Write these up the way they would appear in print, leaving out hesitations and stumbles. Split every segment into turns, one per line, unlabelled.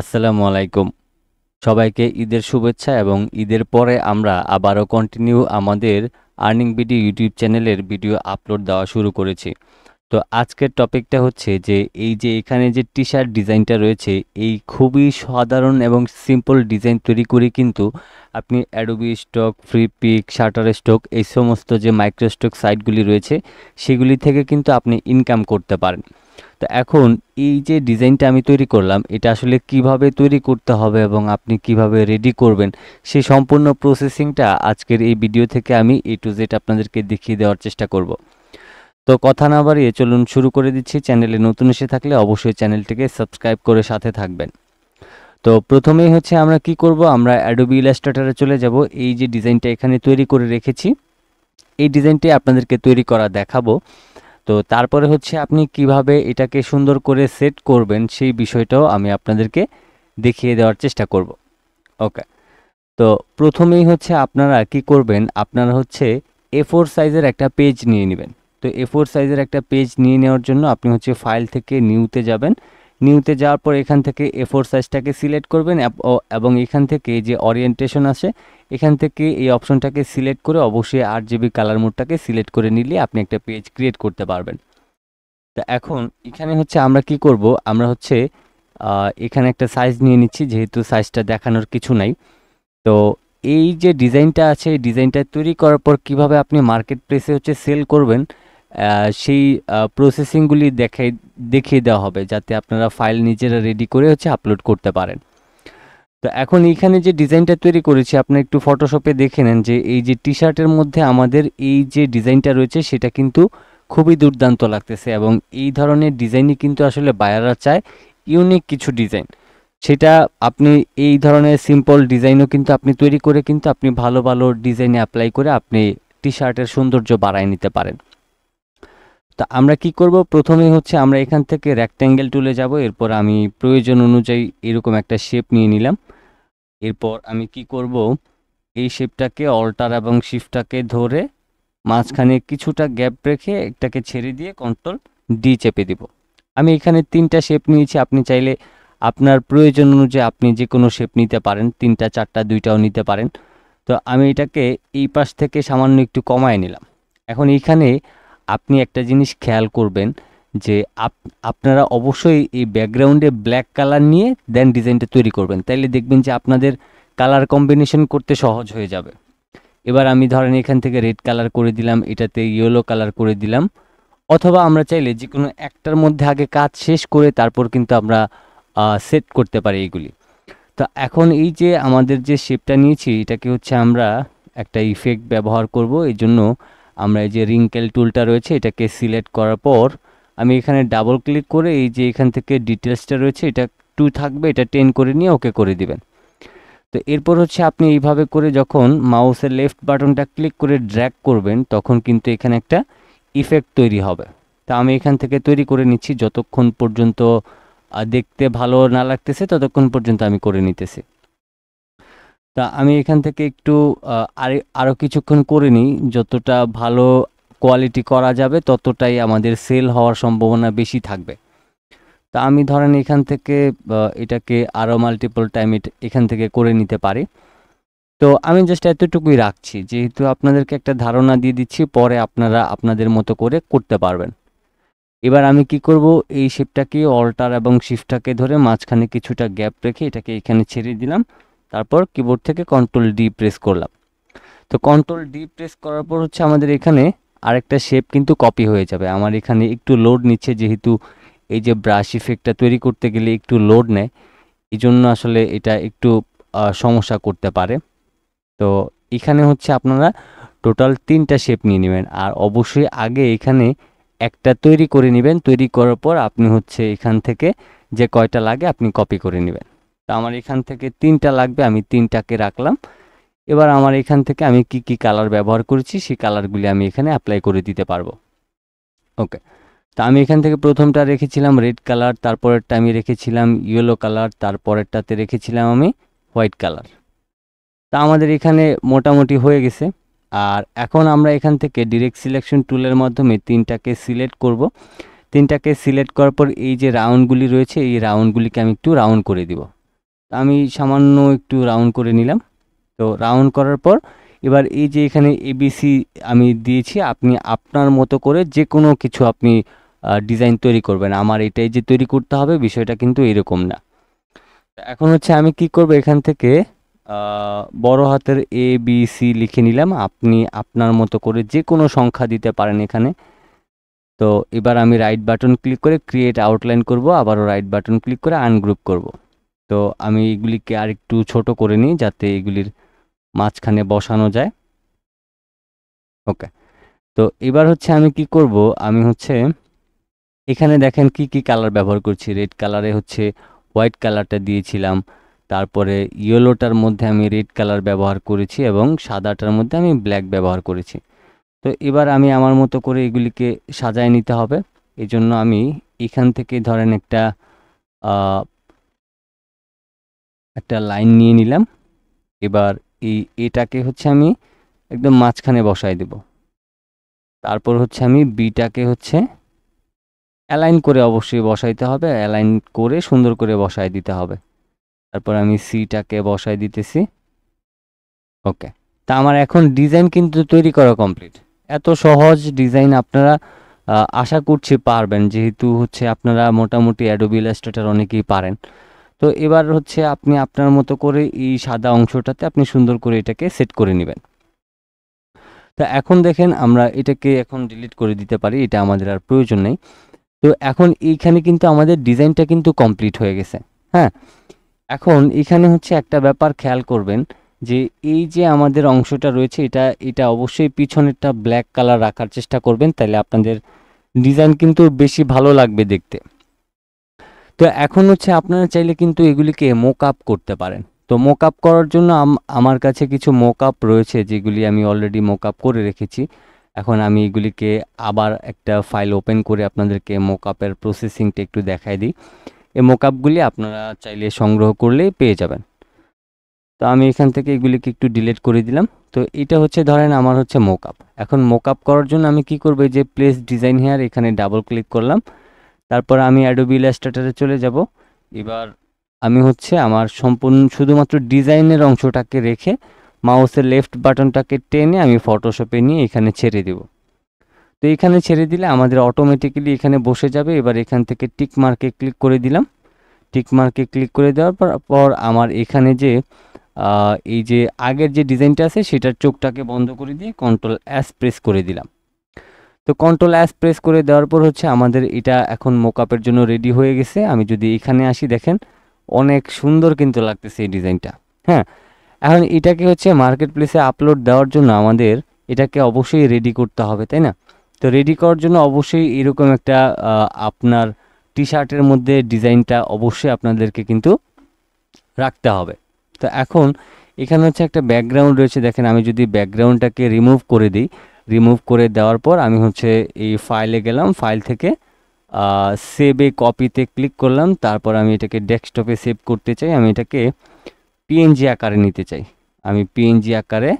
আসসালামু আলাইকুম। সবাইকে ঈদের শুভেচ্ছা এবং ঈদের পরে আমরা আবারও কন্টিনিউ আমাদের আর্নিং বিডি ইউটিউব চ্যানেলের ভিডিও আপলোড দেওয়া শুরু করেছি। তো আজকের টপিকটা হচ্ছে যে এই যে এখানে যে টি-শার্ট ডিজাইনটা রয়েছে, এই খুবই সাধারণ এবং সিম্পল ডিজাইন তৈরি করে কিন্তু আপনি Adobe Stock, Freepik, Shutterstock এই সমস্ত যে মাইক্রো স্টক সাইটগুলি রয়েছে সেগুলি থেকে কিন্তু আপনি ইনকাম করতে পারেন। তো এখন এই যে ডিজাইনটা আমি তৈরি করলাম, এটা আসলে কিভাবে তৈরি করতে হবে এবং আপনি কিভাবে রেডি করবেন সেই সম্পূর্ণ প্রসেসিংটা আজকের এই ভিডিও থেকে আমি A to Z আপনাদেরকে দেখিয়ে দেওয়ার চেষ্টা করব। তো কথা না বাড়িয়ে চলুন শুরু করে দিচ্ছি। চ্যানেলে নতুন এসে থাকলে অবশ্যই চ্যানেলটিকে সাবস্ক্রাইব করে সাথে থাকবেন। তো প্রথমেই হচ্ছে আমরা কি করব, আমরা অ্যাডোবি ইলাস্ট্রেটরে চলে যাব। এই যে ডিজাইনটা এখানে তৈরি করে রেখেছি, এই ডিজাইনটি আপনাদেরকে তৈরি করা দেখাবো। তো তারপরে হচ্ছে আপনি কিভাবে এটাকে সুন্দর করে সেট করবেন সেই বিষয়টাও আমি আপনাদেরকে দেখিয়ে দেওয়ার চেষ্টা করব। ওকে, তো প্রথমেই হচ্ছে আপনারা কি করবেন, আপনারা হচ্ছে A4 সাইজের একটা পেজ নিয়ে নেবেন। তো A4 সাইজের একটা পেজ নিয়ে নেওয়ার জন্য আপনি হচ্ছে ফাইল থেকে নিউতে যাবেন। নিউতে যাওয়ার পর এখান থেকে A4 সাইজটাকে সিলেক্ট করবেন এবং এখান থেকে যে ওরিয়েন্টেশন আছে এখান থেকে এই অপশনটাকে সিলেক্ট করে অবশ্যই RGB কালার মোডটাকে সিলেক্ট করে নিলে আপনি একটা পেজ ক্রিয়েট করতে পারবেন। তো এখন এখানে হচ্ছে আমরা কি করব, আমরা হচ্ছে এখানে একটা সাইজ নিয়ে নিচ্ছি, যেহেতু সাইজটা দেখানোর কিছু নাই। তো এই যে ডিজাইনটা আছে, এই ডিজাইনটা তৈরি করার পর কিভাবে আপনি মার্কেট প্লেসে হচ্ছে সেল করবেন সেই প্রসেসিংগুলি দেখিয়ে দেওয়া হবে, যাতে আপনারা ফাইল নিজেরা রেডি করে হচ্ছে আপলোড করতে পারেন। তো এখন এইখানে যে ডিজাইনটা তৈরি করেছি আপনি একটু ফটোশপে দেখে নেন যে এই যে টি শার্টের মধ্যে আমাদের এই যে ডিজাইনটা রয়েছে সেটা কিন্তু খুবই দুর্দান্ত লাগতেছে এবং এই ধরনের ডিজাইনই কিন্তু আসলে বায়াররা চায়, ইউনিক কিছু ডিজাইন। সেটা আপনি এই ধরনের সিম্পল ডিজাইনও কিন্তু আপনি তৈরি করে কিন্তু আপনি ভালো ভালো ডিজাইনে অ্যাপ্লাই করে আপনি টি শার্টের সৌন্দর্য বাড়ায় নিতে পারেন। তো আমরা কি করব, প্রথমেই হচ্ছে আমরা এখান থেকে রেক্ট্যাঙ্গেল টুলে যাব। এরপর আমি প্রয়োজন অনুযায়ী এরকম একটা শেপ নিয়ে নিলাম। এরপর আমি কি করব, এই শেপটাকে অল্টার এবং শিফটটাকে ধরে মাঝখানে কিছুটা গ্যাপ রেখে একটাকে ছেড়ে দিয়ে কন্ট্রোল ডি চেপে দিব। আমি এখানে 3টা শেপ নিয়েছি, আপনি চাইলে আপনার প্রয়োজন অনুযায়ী আপনি যে কোনো শেপ নিতে পারেন, 3টা 4টা 2টাও নিতে পারেন। তো আমি এটাকে এই পাশ থেকে সামান্য একটু কমায় নিলাম। এখন এইখানে আপনি একটা জিনিস খেয়াল করবেন যে আপনারা অবশ্যই এই ব্যাকগ্রাউন্ডে ব্ল্যাক কালার নিয়ে দেন ডিজাইনটা তৈরি করবেন, তাইলে দেখবেন যে আপনাদের কালার কম্বিনেশন করতে সহজ হয়ে যাবে। এবার আমি ধরেন এখান থেকে রেড কালার করে দিলাম, এটাতে ইয়েলো কালার করে দিলাম, অথবা আমরা চাইলে যে কোনো একটার মধ্যে আগে কাজ শেষ করে তারপর কিন্তু আমরা সেট করতে পারি এইগুলি। তো এখন এই যে আমাদের যে শেপটা নিয়েছি এটাকে হচ্ছে আমরা একটা ইফেক্ট ব্যবহার করব। এই জন্য আমরা এই যে রিঙ্কেল টুলটা রয়েছে এটাকে সিলেক্ট করার পর আমি এখানে ডাবল ক্লিক করে এই যে এখান থেকে ডিটেলসটা রয়েছে এটা 2 থাকবে, এটা 10 করে নিয়ে ওকে করে দিবেন। তো এরপর হচ্ছে আপনি এইভাবে করে যখন মাউসের লেফট বাটনটা ক্লিক করে ড্র্যাগ করবেন তখন কিন্তু এখানে একটা ইফেক্ট তৈরি হবে। তা আমি এখান থেকে তৈরি করে নিচ্ছি, যতক্ষণ পর্যন্ত দেখতে ভালো না লাগতেছে ততক্ষণ পর্যন্ত আমি করে নিতেছি। তা আমি এখান থেকে একটু আরও কিছুক্ষণ করে নিই, যতটা ভালো কোয়ালিটি করা যাবে ততটাই আমাদের সেল হওয়ার সম্ভাবনা বেশি থাকবে। তা আমি ধরেন এখান থেকে এটাকে আরও মাল্টিপল টাইম এখান থেকে করে নিতে পারি। তো আমি জাস্ট এতটুকুই রাখছি, যেহেতু আপনাদেরকে একটা ধারণা দিয়ে দিচ্ছি, পরে আপনারা আপনাদের মতো করে করতে পারবেন। এবার আমি কি করব, এই শেপটাকে অল্টার এবং শিফটটাকে ধরে মাঝখানে কিছুটা গ্যাপ রেখে এটাকে এখানে ছেড়ে দিলাম। তারপর কিবোর্ড থেকে কন্ট্রোল ডি প্রেস করলাম। তো কন্ট্রোল ডি প্রেস করার পর হচ্ছে আমাদের এখানে আরেকটা শেপ কিন্তু কপি হয়ে যাবে। আমার এখানে একটু লোড নিচ্ছে, যেহেতু এই যে ব্রাশ ইফেক্টটা তৈরি করতে গেলে একটু লোড নেয়, এই জন্য আসলে এটা একটু সমস্যা করতে পারে। তো এখানে হচ্ছে আপনারা টোটাল 3টা শেপ নিয়ে নেবেন, আর অবশ্যই আগে এখানে একটা তৈরি করে নেবেন। তৈরি করার পর আপনি হচ্ছে এখান থেকে যে কয়টা লাগে আপনি কপি করে নেবেন। তো আমার এখান থেকে 3টা লাগবে, আমি 3টাকে রাখলাম। এবার আমার এখান থেকে আমি কি কি কালার ব্যবহার করেছি সেই কালারগুলি আমি এখানে অ্যাপ্লাই করে দিতে পারবো। ওকে, তো আমি এখান থেকে প্রথমটা রেখেছিলাম রেড কালার, তারপরেরটা আমি রেখেছিলাম ইয়েলো কালার, তারপরেরটাতে রেখেছিলাম আমি হোয়াইট কালার। তা আমাদের এখানে মোটামুটি হয়ে গেছে। আর এখন আমরা এখান থেকে ডিরেক্ট সিলেকশন টুলের মাধ্যমে 3টাকে সিলেক্ট করব। 3টাকে সিলেক্ট করার পর এই যে রাউন্ডগুলি রয়েছে এই রাউন্ডগুলিকে আমি একটু রাউন্ড করে দিব। আমি সামান্য একটু রাউন্ড করে নিলাম। তো রাউন্ড করার পর এবার এই যে এখানে এবিসি আমি দিয়েছি, আপনি আপনার মতো করে যে কোনো কিছু আপনি ডিজাইন তৈরি করবেন। আমার এটাই যে তৈরি করতে হবে বিষয়টা কিন্তু এরকম না। এখন হচ্ছে আমি কি করব, এখান থেকে বড় হাতের এ বি সি লিখে নিলাম। আপনি আপনার মতো করে যে কোনো সংখ্যা দিতে পারেন এখানে। তো এবার আমি রাইট বাটন ক্লিক করে ক্রিয়েট আউটলাইন করব, আবারও রাইট বাটন ক্লিক করে আনগ্রুপ করব। তো আমি এগুলিকে আর একটু ছোট করে নিই যাতে এগুলির মাঝখানে বসানো যায়। ওকে, তো এবার হচ্ছে আমি কি করব, আমি হচ্ছে এখানে দেখেন কি কি কালার ব্যবহার করছি। রেড কালারে হচ্ছে হোয়াইট কালারটা দিয়েছিলাম, তারপরে ইয়েলোটার মধ্যে আমি রেড কালার ব্যবহার করেছি এবং সাদাটার মধ্যে আমি ব্ল্যাক ব্যবহার করেছি। তো এবার আমি আমার মতো করে এগুলিকে সাজায় নিতে হবে। এই জন্য আমি এখান থেকে ধরেন একটা লাইন নিয়ে নিলাম। এবার এটাকে হচ্ছে আমি একদম মাঝখানে বসাই দেব। তারপর হচ্ছে আমি বিটাকে হচ্ছে অ্যালাইন করে অবশ্যই বসাইতে হবে, অ্যালাইন করে সুন্দর করে বসায় দিতে হবে। তারপর আমি সিটাকে বসায় দিতেছি। ওকে, তা আমার এখন ডিজাইন কিন্তু তৈরি করা কমপ্লিট। এত সহজ ডিজাইন আপনারা আশা করছি পারবেন, যেহেতু হচ্ছে আপনারা মোটামুটি অ্যাডোবি ইলাস্ট্রেটর অনেকেই পারেন। তো এবার হচ্ছে আপনি আপনার মতো করে এই সাদা অংশটাতে আপনি সুন্দর করে এটাকে সেট করে নেবেন। তো এখন দেখেন আমরা এটাকে এখন ডিলিট করে দিতে পারি, এটা আমাদের আর প্রয়োজন নেই। তো এখন এইখানে কিন্তু আমাদের ডিজাইনটা কিন্তু কমপ্লিট হয়ে গেছে। হ্যাঁ, এখন এখানে হচ্ছে একটা ব্যাপার খেয়াল করবেন যে এই যে আমাদের অংশটা রয়েছে এটা অবশ্যই পিছনেরটা ব্ল্যাক কালার রাখার চেষ্টা করবেন, তাহলে আপনাদের ডিজাইন কিন্তু বেশি ভালো লাগবে দেখতে। তো এখন হচ্ছে আপনারা চাইলে কিন্তু এগুলিকে মোক আপ করতে পারেন। তো মোক আপ করার জন্য আমার কাছে কিছু মোক আপ রয়েছে যেগুলি আমি অলরেডি মোক আপ করে রেখেছি। এখন আমি এগুলিকে আবার একটা ফাইল ওপেন করে আপনাদেরকে মোক আপের প্রসেসিংটা একটু দেখাই দিই। এই মোক আপগুলি আপনারা চাইলে সংগ্রহ করলেই পেয়ে যাবেন। তো আমি এখান থেকে এগুলিকে একটু ডিলিট করে দিলাম। তো এটা হচ্ছে ধরেন আমার হচ্ছে মোক আপ। এখন মোক আপ করার জন্য আমি কি করব, যে প্লেস ডিজাইন হেয়ার এখানে ডাবল ক্লিক করলাম। তারপর আমি অ্যাডোবি ইলাস্ট্রেটরে চলে যাব। এবার আমি হচ্ছে আমার সম্পূর্ণ শুধুমাত্র ডিজাইনের অংশটাকে রেখে মাউসের লেফট বাটনটাকে টেনে আমি ফটোশপে নিয়ে এখানে ছেড়ে দেব। তো এখানে ছেড়ে দিলে আমাদের অটোমেটিক্যালি এখানে বসে যাবে। এবার এখান থেকে টিক মার্কে ক্লিক করে দিলাম। টিক মার্কে ক্লিক করে দেওয়ার পর আমার এখানে যে এই যে আগের যে ডিজাইনটা আছে সেটার চোখটাকে বন্ধ করে দিয়ে কন্ট্রোল এস প্রেস করে দিলাম। তো কন্ট্রোল এস প্রেস করে দেওয়ার পর হচ্ছে আমাদের এটা এখন মোকআপের জন্য রেডি হয়ে গেছে। আমি যদি এখানে আসি দেখেন অনেক সুন্দর কিন্তু লাগতেছে এই ডিজাইনটা। হ্যাঁ, এখন এটাকে হচ্ছে মার্কেট প্লেসে আপলোড দেওয়ার জন্য আমাদের এটাকে অবশ্যই রেডি করতে হবে, তাই না? তো রেডি করার জন্য অবশ্যই এরকম একটা আপনার টি শার্টের মধ্যে ডিজাইনটা অবশ্যই আপনাদেরকে কিন্তু রাখতে হবে। তো এখন এখানে হচ্ছে একটা ব্যাকগ্রাউন্ড রয়েছে, দেখেন আমি যদি ব্যাকগ্রাউন্ডটাকে রিমুভ করে দিই, রিমুভ করে দেওয়ার পর আমি হচ্ছে এই ফাইলে গেলাম, ফাইল থেকে সেভে কপিতে ক্লিক করলাম। তারপর আমি এটাকে ডেস্কটপে সেভ করতে চাই, আমি এটাকে পিএনজি আকারে নিতে চাই। আমি পিএনজি আকারে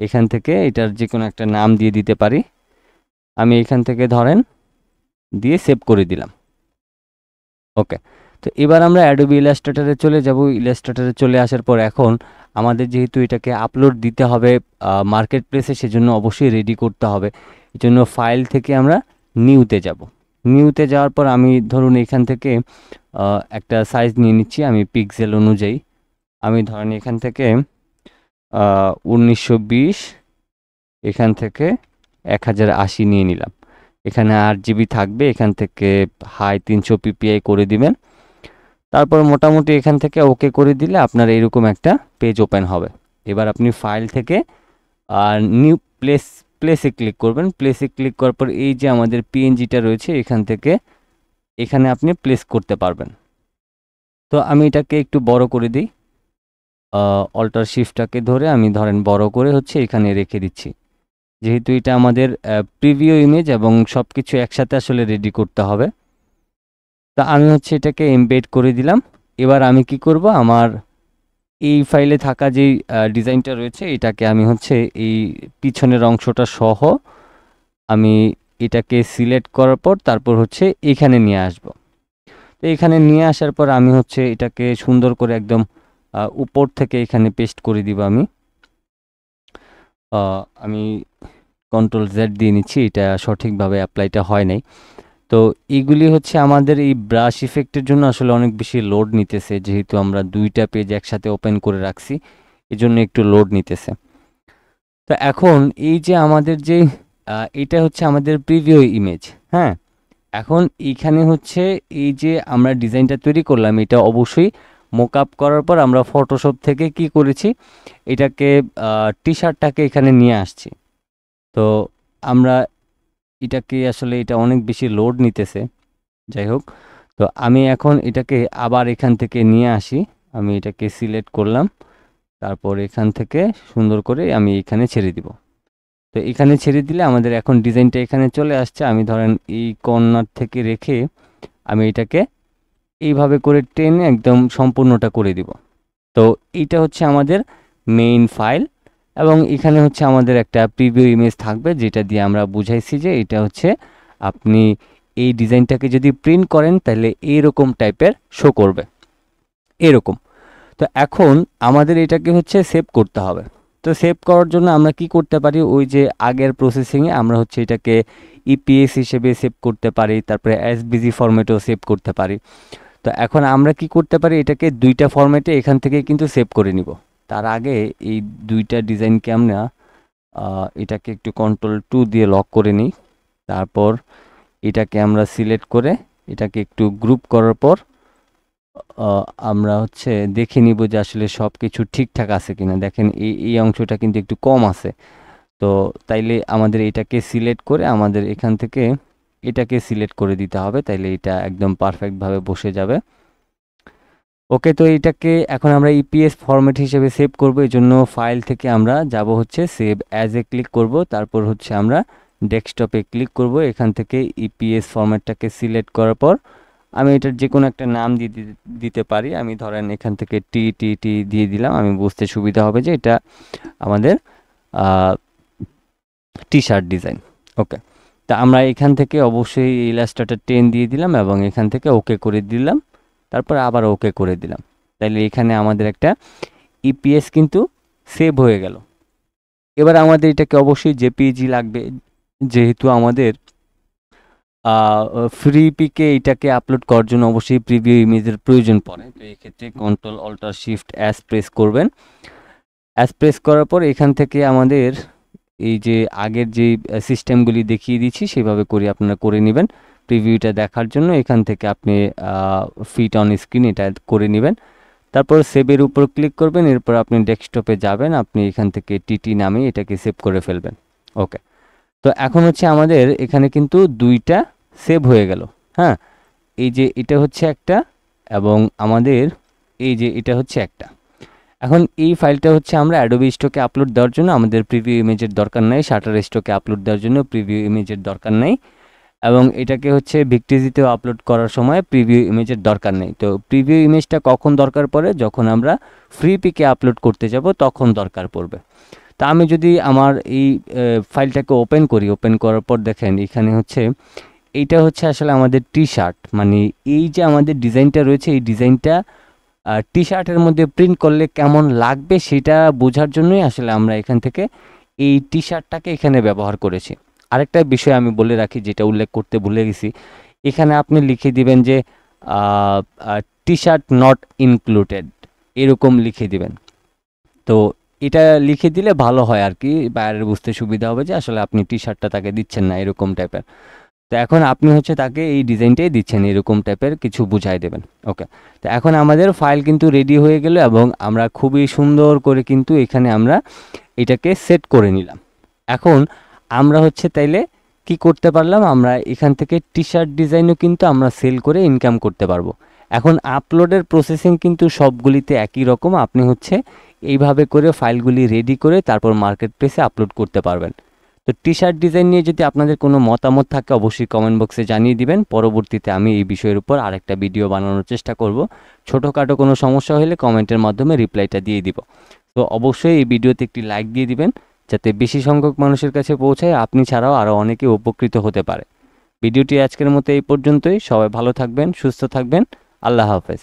এখান থেকে এটার যে কোনো একটা নাম দিয়ে দিতে পারি। আমি এখান থেকে ধরেন দিয়ে সেভ করে দিলাম। ওকে, তো এবার আমরা অ্যাডোবি ইলাস্ট্রেটরে চলে যাব। ইলাস্ট্রেটরে চলে আসার পর এখন আমাদের যেহেতু এটাকে আপলোড দিতে হবে মার্কেট প্লেসে, সেজন্য অবশ্যই রেডি করতে হবে। এই জন্য ফাইল থেকে আমরা নিউতে যাব। নিউতে যাওয়ার পর আমি ধরুন এখান থেকে একটা সাইজ নিয়ে নিচ্ছি আমি পিক্সেল অনুযায়ী। আমি ধরেন এখান থেকে 1920 এখান থেকে 1080 নিয়ে নিলাম। এখানে 8 GB থাকবে, এখান থেকে হাই 300 PPI করে দিবেন। তারপর মোটামুটি এখান থেকে ওকে করে দিলে আপনার এরকম একটা পেজ ওপেন হবে। এবার আপনি ফাইল থেকে নিউ প্লেসে ক্লিক করবেন। প্লেসে ক্লিক করার পর এই যে আমাদের পিএনজিটা রয়েছে এখান থেকে এখানে আপনি প্লেস করতে পারবেন। তো আমি এটাকে একটু বড় করে দিই, অল্টার শিফটটাকে ধরে আমি ধরেন বড় করে হচ্ছে এখানে রেখে দিচ্ছি, যেহেতু এটা আমাদের প্রিভিউ ইমেজ এবং সব কিছু একসাথে আসলে রেডি করতে হবে। তা আমি হচ্ছে এটাকে এমবেড করে দিলাম। এবার আমি কি করব, আমার এই ফাইলে থাকা যেই ডিজাইনটা রয়েছে এটাকে আমি হচ্ছে এই পিছনের অংশটা সহ আমি এটাকে সিলেক্ট করার পর তারপর হচ্ছে এখানে নিয়ে আসব। তো এখানে নিয়ে আসার পর আমি হচ্ছে এটাকে সুন্দর করে একদম উপর থেকে এখানে পেস্ট করে দিব আমি কন্ট্রোল জেড দিয়ে নিচ্ছি, এটা সঠিকভাবে অ্যাপ্লাইটা হয় নাই। তো এইগুলি হচ্ছে আমাদের এই ব্রাশ ইফেক্টের জন্য আসলে অনেক বেশি লোড নিতেছে, যেহেতু আমরা দুইটা পেজ একসাথে ওপেন করে রাখছি, এজন্য একটু লোড নিতেছে। তো এখন এই যে আমাদের যে এটা হচ্ছে আমাদের প্রিভিউ ইমেজ। হ্যাঁ, এখন এইখানে হচ্ছে এই যে আমরা ডিজাইনটা তৈরি করলাম, এটা অবশ্যই মোকআপ করার পর আমরা ফটোশপ থেকে কি করেছি, এটাকে টি শার্টটাকে এখানে নিয়ে আসছি। তো আমরা এটাকে আসলে এটা অনেক বেশি লোড নিতেছে, যাই হোক। তো আমি এখন এটাকে আবার এখান থেকে নিয়ে আসি, আমি এটাকে সিলেক্ট করলাম, তারপর এখান থেকে সুন্দর করে আমি এখানে ছেড়ে দিব। তো এখানে ছেড়ে দিলে আমাদের এখন ডিজাইনটা এখানে চলে আসছে। আমি ধরেন এই কর্নার থেকে রেখে আমি এটাকে এইভাবে করে টেনে একদম সম্পূর্ণটা করে দিব। তো এইটা হচ্ছে আমাদের মেইন ফাইল, এবং এখানে হচ্ছে আমাদের একটা প্রিভিউ ইমেজ থাকবে, যেটা দিয়ে আমরা বুঝাইছি যে এটা হচ্ছে আপনি এই ডিজাইনটাকে যদি প্রিন্ট করেন তাহলে এইরকম টাইপের শো করবে, এরকম। তো এখন আমাদের এটাকে হচ্ছে সেভ করতে হবে। তো সেভ করার জন্য আমরা কি করতে পারি, ওই যে আগের প্রসেসিংয়ে আমরা হচ্ছে এটাকে ইপিএস হিসেবে সেভ করতে পারি, তারপরে এসবিজি ফরম্যাটেও সেভ করতে পারি। তো এখন আমরা কি করতে পারি, এটাকে দুইটা ফরম্যাটে এখান থেকে কিন্তু সেভ করে নিব। তার আগে এই দুইটা ডিজাইনকে আমরা এটাকে একটু কন্ট্রোল 2 দিয়ে লক করে নিই। তারপর এটাকে আমরা সিলেক্ট করে এটাকে একটু গ্রুপ করার পর আমরা হচ্ছে দেখে নিব যে আসলে সব কিছু ঠিকঠাক আছে কিনা। দেখেন এই অংশটা কিন্তু একটু কম আছে, তো তাইলে আমাদের এটাকে সিলেক্ট করে আমাদের এখান থেকে এটাকে সিলেক্ট করে দিতে হবে, তাইলে এটা একদম পারফেক্টভাবে বসে যাবে। ওকে, তো এটাকে এখন আমরা ইপিএস ফরম্যাট হিসেবে সেভ করব। এই জন্য ফাইল থেকে আমরা যাব হচ্ছে সেভ অ্যাজ এ ক্লিক করব, তারপর হচ্ছে আমরা ডেস্কটপে ক্লিক করব। এখান থেকে ইপিএস ফরম্যাটটাকে সিলেক্ট করার পর আমি এটার যে কোনো একটা নাম দিতে পারি। আমি ধরেন এখান থেকে টি দিয়ে দিলাম, আমি বুঝতে সুবিধা হবে যে এটা আমাদের টি শার্ট ডিজাইন। ওকে, তা আমরা এখান থেকে অবশ্যই ইলাস্ট্রেটর 10 দিয়ে দিলাম এবং এখান থেকে ওকে করে দিলাম, তারপর আবার ওকে করে দিলাম। তাইলে এখানে আমাদের একটা ইপিএস কিন্তু সেভ হয়ে গেল। এবার আমাদের এটাকে অবশ্যই জেপিইজি লাগবে, যেহেতু আমাদের ফ্রি পিকে এটাকে আপলোড করার জন্য অবশ্যই প্রিভিউ ইমেজের প্রয়োজন পড়ে। তো এই ক্ষেত্রে Ctrl+Alt+Shift S প্রেস করবেন। প্রেস করার পর এখান থেকে আমাদের এই যে আগের যে সিস্টেমগুলি দেখিয়ে দিচ্ছি সেভাবে করে আপনারা করে নেবেন। প্রিভিউটা দেখার জন্য এখান থেকে আপনি ফিট অন স্ক্রিন এটা করে নেবেন, তারপর সেভের উপর ক্লিক করবেন। এরপর আপনি ডেস্কটপে যাবেন, আপনি এখান থেকে টিটি নামে এটাকে সেভ করে ফেলবেন। ওকে, তো এখন হচ্ছে আমাদের এখানে কিন্তু দুইটা সেভ হয়ে গেল। হ্যাঁ, এই যে এটা হচ্ছে একটা এবং আমাদের এই যে এটা হচ্ছে একটা। এখন এই ফাইলটা হচ্ছে আমরা অ্যাডোবি স্টকে আপলোড দেওয়ার জন্য আমাদের প্রিভিউ ইমেজের দরকার নেই, শাটার স্টকে আপলোড দেওয়ার জন্য প্রিভিউ ইমেজের দরকার নেই, এবং এটাকে হচ্ছে ভিক্টিজিতেও আপলোড করার সময় প্রিভিউ ইমেজের দরকার নেই। তো প্রিভিউ ইমেজটা কখন দরকার পড়ে, যখন আমরা ফ্রি পিকে আপলোড করতে যাব তখন দরকার পড়বে। তা আমি যদি আমার এই ফাইলটাকে ওপেন করি, ওপেন করার পর দেখেন এখানে হচ্ছে এইটা হচ্ছে আসলে আমাদের টি শার্ট, মানে এই যে আমাদের ডিজাইনটা রয়েছে এই ডিজাইনটা টি শার্টের মধ্যে প্রিন্ট করলে কেমন লাগবে সেটা বোঝার জন্যই আসলে আমরা এখান থেকে এই টি শার্টটাকে এখানে ব্যবহার করেছি। আরেকটা বিষয় আমি বলে রাখি, যেটা উল্লেখ করতে ভুলে গেছি, এখানে আপনি লিখে দিবেন যে টি শার্ট নট ইনক্লুডেড, এরকম লিখে দিবেন। তো এটা লিখে দিলে ভালো হয় আর কি, বাইরের বুঝতে সুবিধা হবে যে আসলে আপনি টি শার্টটা তাকে দিচ্ছেন না, এরকম টাইপের। তো এখন আপনি হচ্ছে তাকে এই ডিজাইনটাই দিচ্ছেন, এরকম টাইপের কিছু বুঝাই দেবেন। ওকে, তো এখন আমাদের ফাইল কিন্তু রেডি হয়ে গেল এবং আমরা খুবই সুন্দর করে কিন্তু এখানে আমরা এটাকে সেট করে নিলাম। এখন আমরা হচ্ছে তাইলে কি করতে পারলাম, আমরা এখান থেকে টি শার্ট ডিজাইনও কিন্তু আমরা সেল করে ইনকাম করতে পারবো। এখন আপলোডের প্রসেসিং কিন্তু সবগুলিতে একই রকম, আপনি হচ্ছে এইভাবে করে ফাইলগুলি রেডি করে তারপর মার্কেট প্লেসে আপলোড করতে পারবেন। তো টি শার্ট ডিজাইন নিয়ে যদি আপনাদের কোনো মতামত থাকে অবশ্যই কমেন্ট বক্সে জানিয়ে দিবেন। পরবর্তীতে আমি এই বিষয়ের উপর আরেকটা ভিডিও বানানোর চেষ্টা করব। ছোটোখাটো কোনো সমস্যা হলে কমেন্টের মাধ্যমে রিপ্লাইটা দিয়ে দিব। তো অবশ্যই এই ভিডিওতে একটি লাইক দিয়ে দিবেন, যাতে বেশি সংখ্যক মানুষের কাছে পৌঁছায়, আপনি ছাড়াও আরও অনেকে উপকৃত হতে পারে। ভিডিওটি আজকের মতো এই পর্যন্তই। সবাই ভালো থাকবেন, সুস্থ থাকবেন। আল্লাহ হাফেজ।